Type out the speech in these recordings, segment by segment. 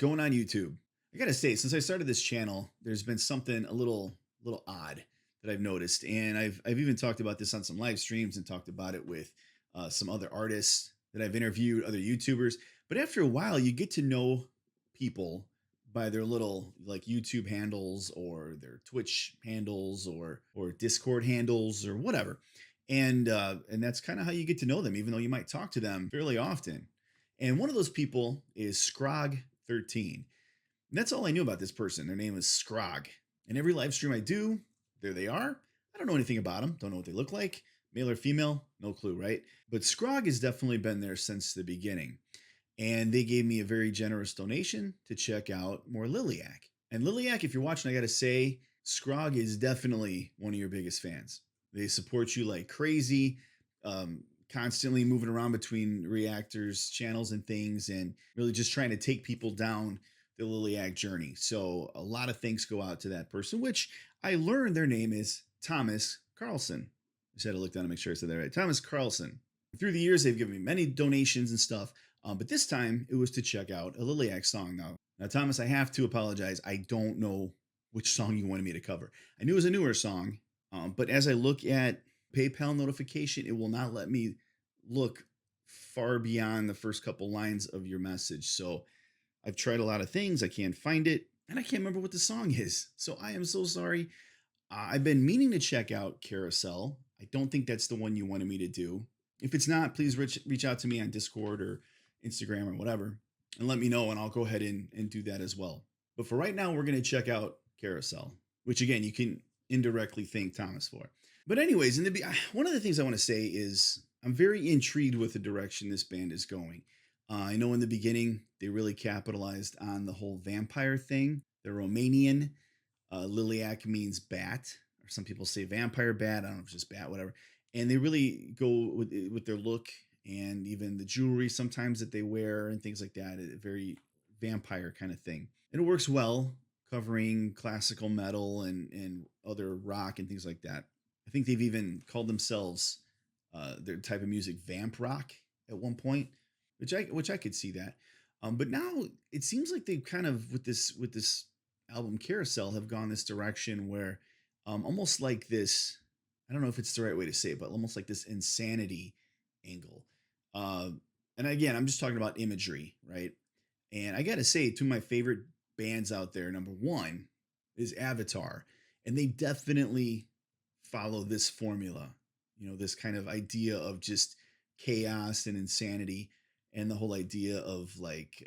going on YouTube? I gotta say, since I started this channel, there's been something a little odd that I've noticed, and I've even talked about this on some live streams and talked about it with some other artists that I've interviewed, other YouTubers. But after a while, you get to know people by their little like YouTube handles or their Twitch handles or Discord handles or whatever, and that's kind of how you get to know them, even though you might talk to them fairly often. And one of those people is Scrog13. And that's all I knew about this person. Their name is Scrog. And every live stream I do, there they are. I don't know anything about them. Don't know what they look like. Male or female, no clue, right? But Scrog has definitely been there since the beginning. And they gave me a very generous donation to check out more Liliac. And Liliac, if you're watching, I got to say, Scrog is definitely one of your biggest fans. They support you like crazy, constantly moving around between reactors, channels, and things, and really just trying to take people down the Liliac journey. So a lot of thanks go out to that person, which I learned their name is Thomas Carlson. I just had to look down to make sure I said that right. Thomas Carlson. Through the years, they've given me many donations and stuff, but this time it was to check out a Liliac song. Now, Thomas, I have to apologize. I don't know which song you wanted me to cover. I knew it was a newer song, but as I look at PayPal notification, it will not let me look far beyond the first couple lines of your message. So I've tried a lot of things. I can't find it, and I can't remember what the song is. So I am so sorry. I've been meaning to check out Carousel. I don't think that's the one you wanted me to do. If it's not, please reach out to me on Discord or Instagram or whatever and let me know, and I'll go ahead and do that as well. But for right now, we're going to check out Carousel, which again, you can indirectly thank Thomas for. But anyways, one of the things I want to say is I'm very intrigued with the direction this band is going. I know in the beginning, they really capitalized on the whole vampire thing. They're Romanian. Liliac means bat, or some people say vampire bat. I don't know if it's just bat, whatever. And they really go with their look and even the jewelry sometimes that they wear and things like that. A very vampire kind of thing. And it works well covering classical metal and other rock and things like that. I think they've even called themselves their type of music vamp rock at one point, which I could see that. But now it seems like they've kind of with this album Carousel have gone this direction where almost like this, I don't know if it's the right way to say it, but almost like this insanity angle. And again, I'm just talking about imagery, right? And I got to say, two of my favorite bands out there, number one is Avatar. And they definitely follow this formula, this kind of idea of just chaos and insanity and the whole idea of like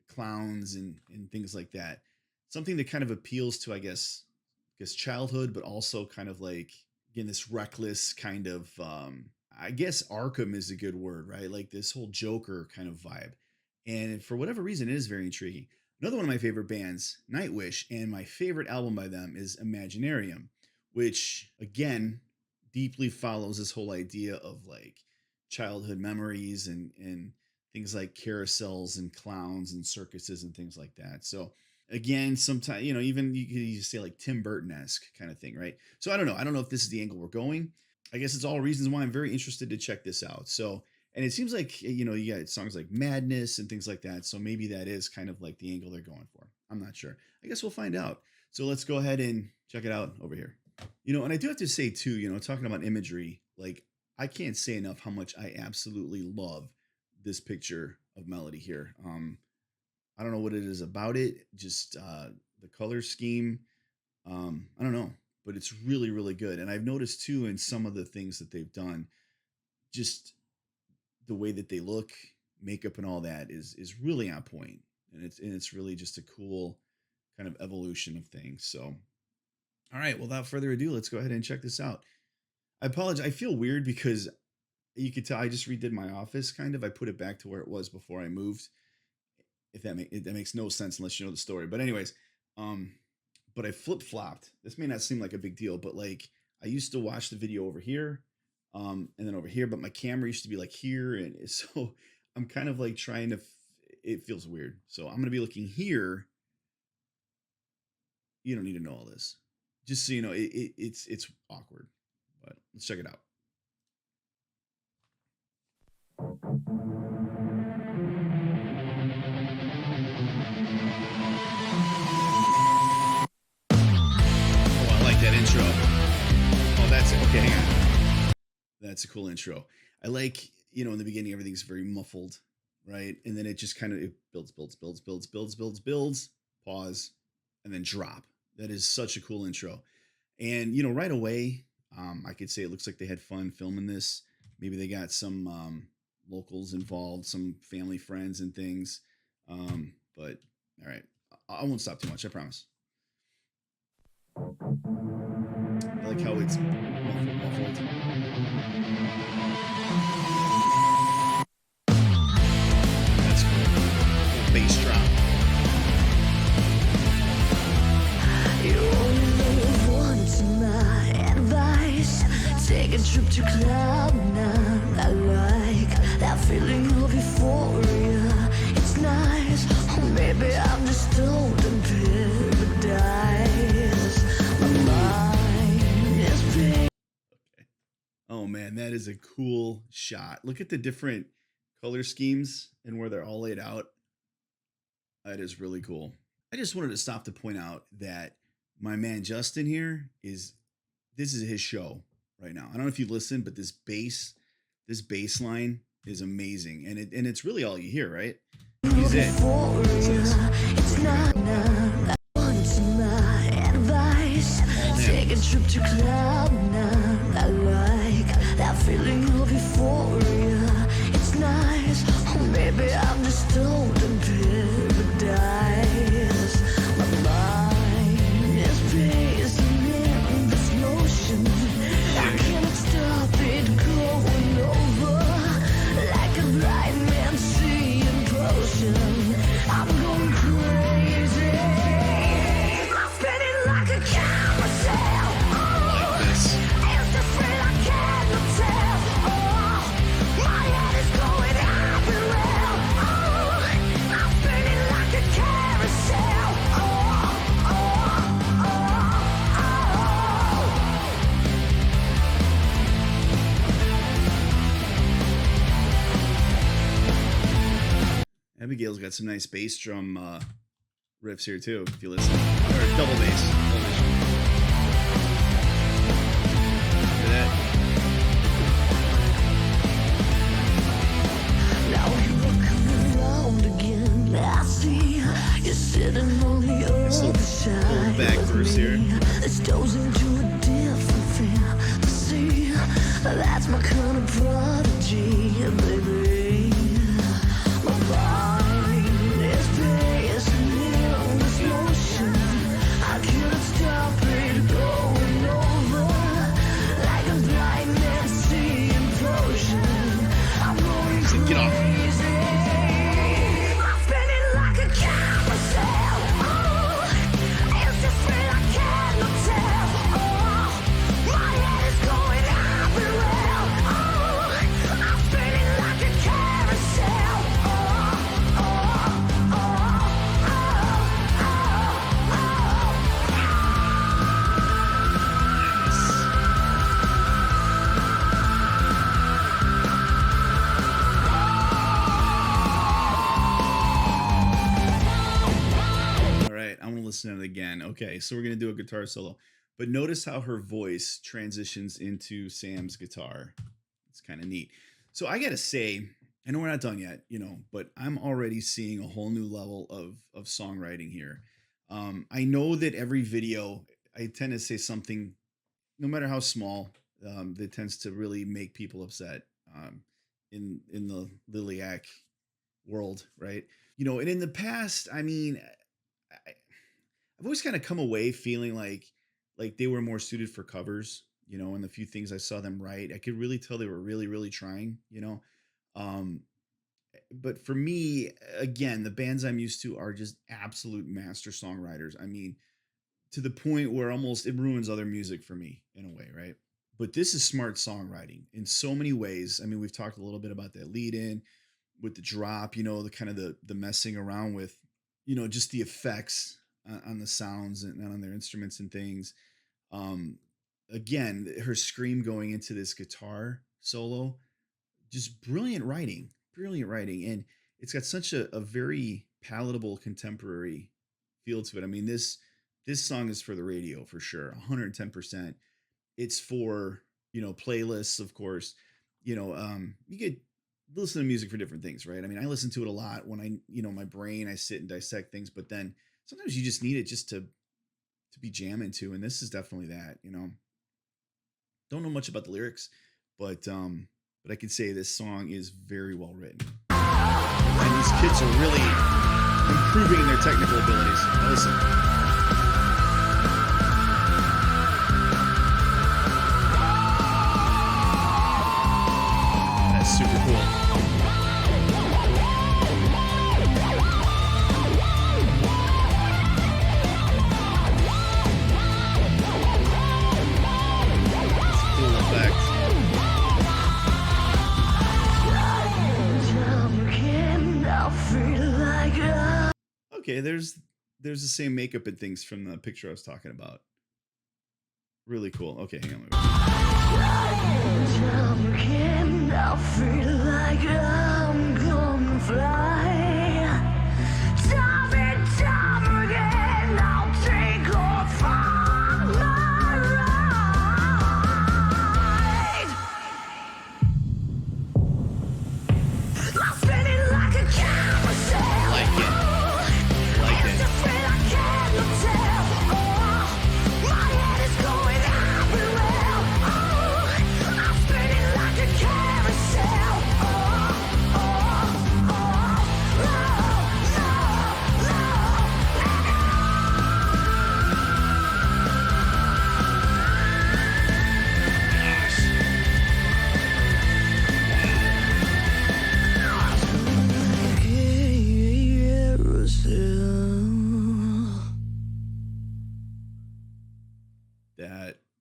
clowns and things like that. Something that kind of appeals to, I guess childhood, but also kind of like, again, this reckless kind of, I guess Arkham is a good word, right? Like this whole Joker kind of vibe. And for whatever reason, it is very intriguing. Another one of my favorite bands, Nightwish, and my favorite album by them is Imaginarium, which again, deeply follows this whole idea of like childhood memories and things like carousels and clowns and circuses and things like that. So again, sometimes, even you could say like Tim Burton-esque kind of thing, right? So I don't know. I don't know if this is the angle we're going. I guess it's all reasons why I'm very interested to check this out. So, and it seems like, you got songs like Madness and things like that. So maybe that is kind of like the angle they're going for. I'm not sure. I guess we'll find out. So let's go ahead and check it out over here. And I do have to say too, talking about imagery, like I can't say enough how much I absolutely love this picture of Melody here. I don't know what it is about it, just the color scheme. I don't know, but it's really, really good. And I've noticed too in some of the things that they've done, just the way that they look, makeup and all that is really on point. And it's really just a cool kind of evolution of things. So, all right, well, without further ado, let's go ahead and check this out. I apologize. I feel weird because you could tell I just redid my office kind of. I put it back to where it was before I moved. If that makes no sense unless you know the story. But anyways, but I flip-flopped. This may not seem like a big deal, but like I used to watch the video over here, and then over here, but my camera used to be like here, and so I'm kind of like trying to. It feels weird, so I'm gonna be looking here. You don't need to know all this, just so you know. It's awkward, but let's check it out. That's a cool intro. I like, in the beginning, everything's very muffled, right? And then it just kind of it builds, builds, builds, builds, builds, builds, builds, pause, and then drop. That is such a cool intro. And, right away, I could say it looks like they had fun filming this. Maybe they got some locals involved, some family friends and things. But all right, I won't stop too much, I promise. I like how it's muffled, muffled. That's cool. Bass drop. You only live once, my advice. Take a trip to cloud nine. I like that feeling of euphoria. It's nice, or maybe I'm just stoned in paradise. My mind is big. Okay. Oh man, that is a cool shot. Look at the different color schemes and where they're all laid out. That is really cool. I just wanted to stop to point out that my man Justin here this is his show right now. I don't know if you listen, but this bass line is amazing, and it's really all you hear, right? He's it. It's not once my advice. Take a trip to cloud nine. I like that feeling of euphoria. It's nice, or maybe I'm just stoned in paradise. My mind is pacing in this motion. I cannot stop it going over like a blind man seeing potion. I'm going crazy. I'm spinning like a carousel. Love this. It's the thrill I cannot tell. Oh, my head is going everywhere. Oh, I'm spinning like a carousel. Oh, oh, oh, Abigail's got some nice bass drum riffs here too, if you listen. Or double bass. Double bass. Hear that? now you're coming around again. I see you're sitting on the little other side back of verse me. here. This goes into a different fantasy. That's my kind of prodigy, baby. My mind is pacing in this motion. I cannot stop it going over like a blind man seeing potion. I'm going Get off. crazy. I'm spinning like a carousel. Oh, it's the thrill I cannot tell. Oh, my head is going everywhere. Oh, I'm spinning like a carousel. Oh, oh, oh, All right, I'm gonna listen to it again. Okay, so we're gonna do a guitar solo, but notice how her voice transitions into Sam's guitar. It's kind of neat. So I gotta say, I know we're not done yet, but I'm already seeing a whole new level of songwriting here. I know that every video, I tend to say something, no matter how small, that tends to really make people upset. In the Liliac world, right? And in the past, I mean, I've always kind of come away feeling like they were more suited for covers, and the few things I saw them write, I could really tell they were really, really trying. Um, but for me, again, the bands I'm used to are just absolute master songwriters. I mean, to the point where almost it ruins other music for me in a way, right? But this is smart songwriting in so many ways. I mean, we've talked a little bit about that lead in with the drop, the kind of the messing around with, just the effects on the sounds and on their instruments and things. Um, Again, her scream going into this guitar solo, just brilliant writing. And it's got such a very palatable contemporary feel to it. I mean, this song is for the radio for sure, 110%. It's for playlists, of course. You get listen to music for different things, right? I mean, I listen to it a lot when my brain, I sit and dissect things, but then sometimes you just need it just to be jamming to, and this is definitely that. Don't know much about the lyrics, but I can say this song is very well written. And these kids are really improving their technical abilities. Now listen. That's super cool. Cool effect. Okay, there's the same makeup and things from the picture I was talking about. Really cool. Okay, hang on. I feel like I'm gonna fly. Time and time again, I'll take off on my ride. I'm spinning like a carousel. Like it. Like it.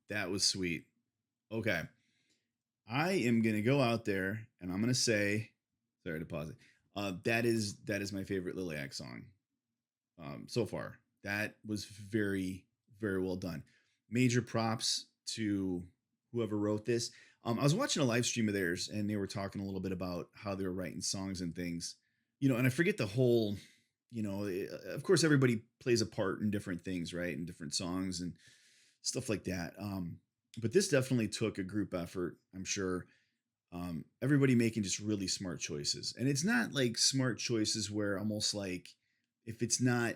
That was sweet. Okay. I am gonna go out there and I'm gonna say, sorry to pause it. That is my favorite Liliac song so far. That was very, very well done. Major props to whoever wrote this. I was watching a live stream of theirs and they were talking a little bit about how they were writing songs and things, and I forget the whole, of course, everybody plays a part in different things, right? In different songs and stuff like that. But this definitely took a group effort, I'm sure. Everybody making just really smart choices. And it's not like smart choices where almost like if it's not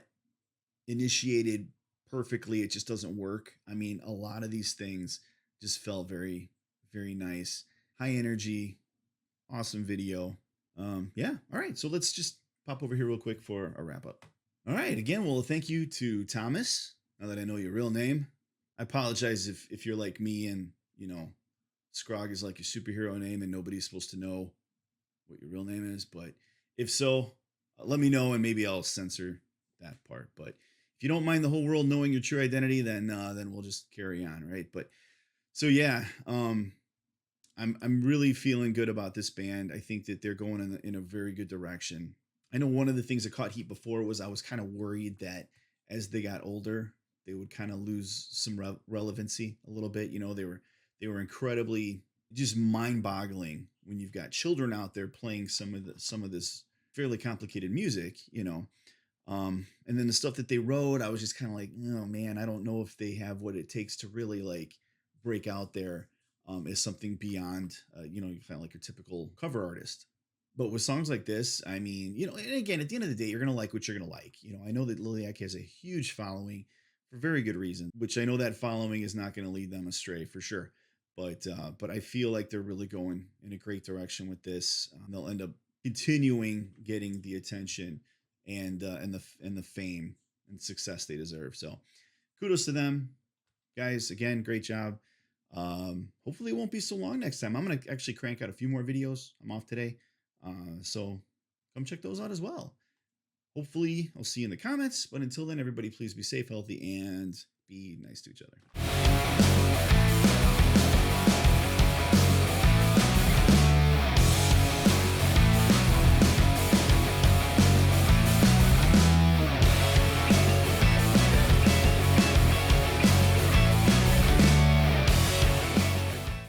initiated perfectly, it just doesn't work. I mean, a lot of these things just felt very, very nice. High energy, awesome video. Yeah. All right. So let's just pop over here real quick for a wrap up. All right. Again, well, thank you to Thomas. Now that I know your real name, I apologize if you're like me and, Scrog is like your superhero name and nobody's supposed to know what your real name is. But if so, let me know and maybe I'll censor that part. But if you don't mind the whole world knowing your true identity, then we'll just carry on, right? But so yeah, I'm really feeling good about this band. I think that they're going in a very good direction. I know one of the things that caught heat before was I was kind of worried that as they got older, they would kind of lose some relevancy a little bit. They were incredibly just mind-boggling when you've got children out there playing some of this fairly complicated music, and then the stuff that they wrote, I was just kind of like, oh man, I don't know if they have what it takes to really like break out there as something beyond, you kind of like your typical cover artist. But with songs like this, I mean, and again, at the end of the day, you're going to like what you're going to like. I know that Liliac has a huge following for very good reason, which I know that following is not going to lead them astray for sure. But I feel like they're really going in a great direction with this. They'll end up continuing getting the attention and the fame and success they deserve. So kudos to them, guys. Again, great job. Hopefully it won't be so long next time. I'm going to actually crank out a few more videos. I'm off today. So come check those out as well. Hopefully I'll see you in the comments, but until then, everybody please be safe, healthy, and be nice to each other.